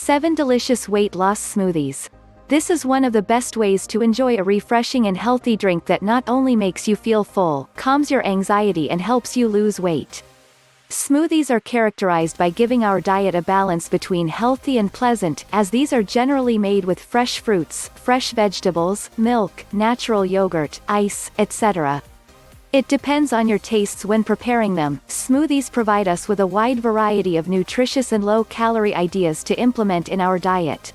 7 delicious weight loss smoothies. This is one of the best ways to enjoy a refreshing and healthy drink that not only makes you feel full, calms your anxiety and helps you lose weight. Smoothies are characterized by giving our diet a balance between healthy and pleasant, as these are generally made with fresh fruits, fresh vegetables, milk, natural yogurt, ice, etc. It depends on your tastes when preparing them. Smoothies provide us with a wide variety of nutritious and low-calorie ideas to implement in our diet.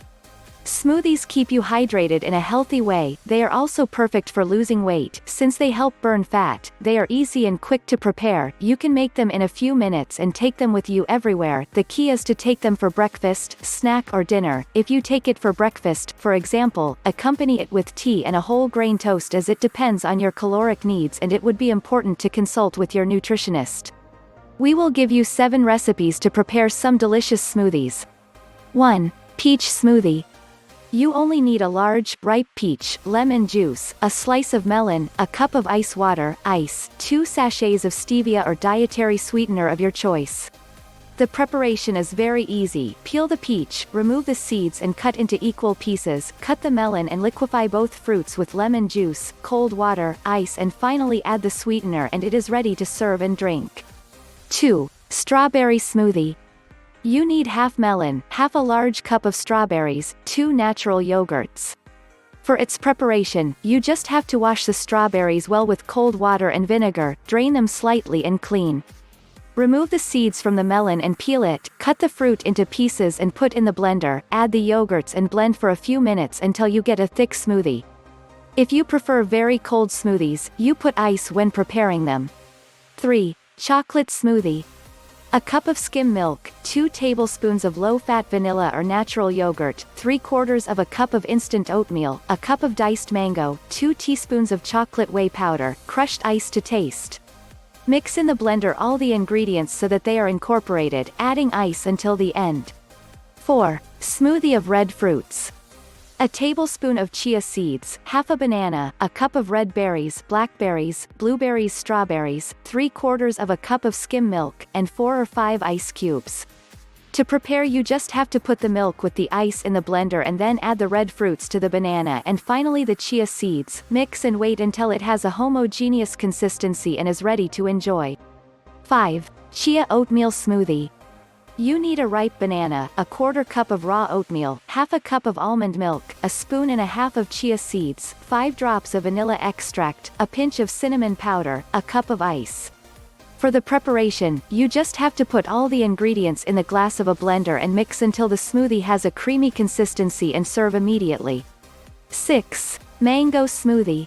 Smoothies keep you hydrated in a healthy way. They are also perfect for losing weight, since they help burn fat. They are easy and quick to prepare. You can make them in a few minutes and take them with you everywhere. The key is to take them for breakfast, snack or dinner. If you take it for breakfast, for example, accompany it with tea and a whole grain toast, as it depends on your caloric needs, and it would be important to consult with your nutritionist. We will give you 7 recipes to prepare some delicious smoothies. 1. Peach smoothie. You only need a large, ripe peach, lemon juice, a slice of melon, a cup of ice water, ice, 2 sachets of stevia or dietary sweetener of your choice. The preparation is very easy. Peel the peach, remove the seeds and cut into equal pieces. Cut the melon and liquefy both fruits with lemon juice, cold water, ice, and finally add the sweetener, and it is ready to serve and drink. 2. Strawberry smoothie. You need half melon, half a large cup of strawberries, 2 natural yogurts. For its preparation, you just have to wash the strawberries well with cold water and vinegar, drain them slightly and clean. Remove the seeds from the melon and peel it, cut the fruit into pieces and put in the blender, add the yogurts and blend for a few minutes until you get a thick smoothie. If you prefer very cold smoothies, you put ice when preparing them. 3. Chocolate smoothie. A cup of skim milk, 2 tablespoons of low-fat vanilla or natural yogurt, 3/4 of a cup of instant oatmeal, a cup of diced mango, 2 teaspoons of chocolate whey powder, crushed ice to taste. Mix in the blender all the ingredients so that they are incorporated, adding ice until the end. 4. Smoothie of red fruits. A tablespoon of chia seeds, half a banana, a cup of red berries, blackberries, blueberries, strawberries, 3/4 of a cup of skim milk, and 4 or 5 ice cubes. To prepare, you just have to put the milk with the ice in the blender and then add the red fruits to the banana and finally the chia seeds. Mix and wait until it has a homogeneous consistency and is ready to enjoy. 5. Chia oatmeal smoothie. You need a ripe banana, a 1/4 cup of raw oatmeal, half a cup of almond milk, a spoon and a half of chia seeds, 5 drops of vanilla extract, a pinch of cinnamon powder, a cup of ice. For the preparation, you just have to put all the ingredients in the glass of a blender and mix until the smoothie has a creamy consistency and serve immediately. 6. Mango smoothie.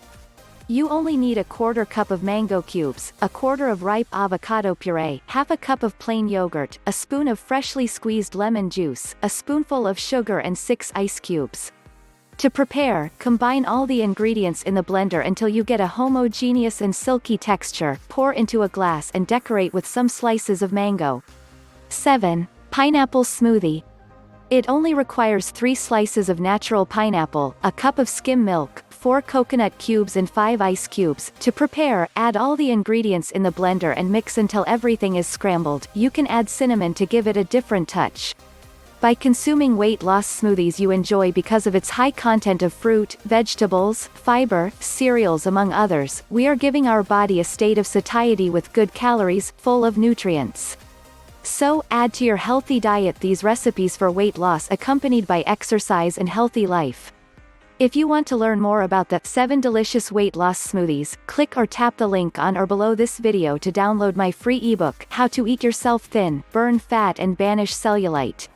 You only need a 1/4 cup of mango cubes, a 1/4 of ripe avocado puree, half a cup of plain yogurt, a spoon of freshly squeezed lemon juice, a spoonful of sugar and 6 ice cubes. To prepare, combine all the ingredients in the blender until you get a homogeneous and silky texture, pour into a glass and decorate with some slices of mango. 7. Pineapple smoothie. It only requires 3 slices of natural pineapple, a cup of skim milk, 4 coconut cubes and 5 ice cubes. To prepare, add all the ingredients in the blender and mix until everything is scrambled. You can add cinnamon to give it a different touch. By consuming weight loss smoothies you enjoy because of its high content of fruit, vegetables, fiber, cereals among others, we are giving our body a state of satiety with good calories, full of nutrients. So, add to your healthy diet these recipes for weight loss accompanied by exercise and healthy life. If you want to learn more about the 7 delicious weight loss smoothies, click or tap the link on or below this video to download my free ebook, How to Eat Yourself Thin, Burn Fat and Banish Cellulite.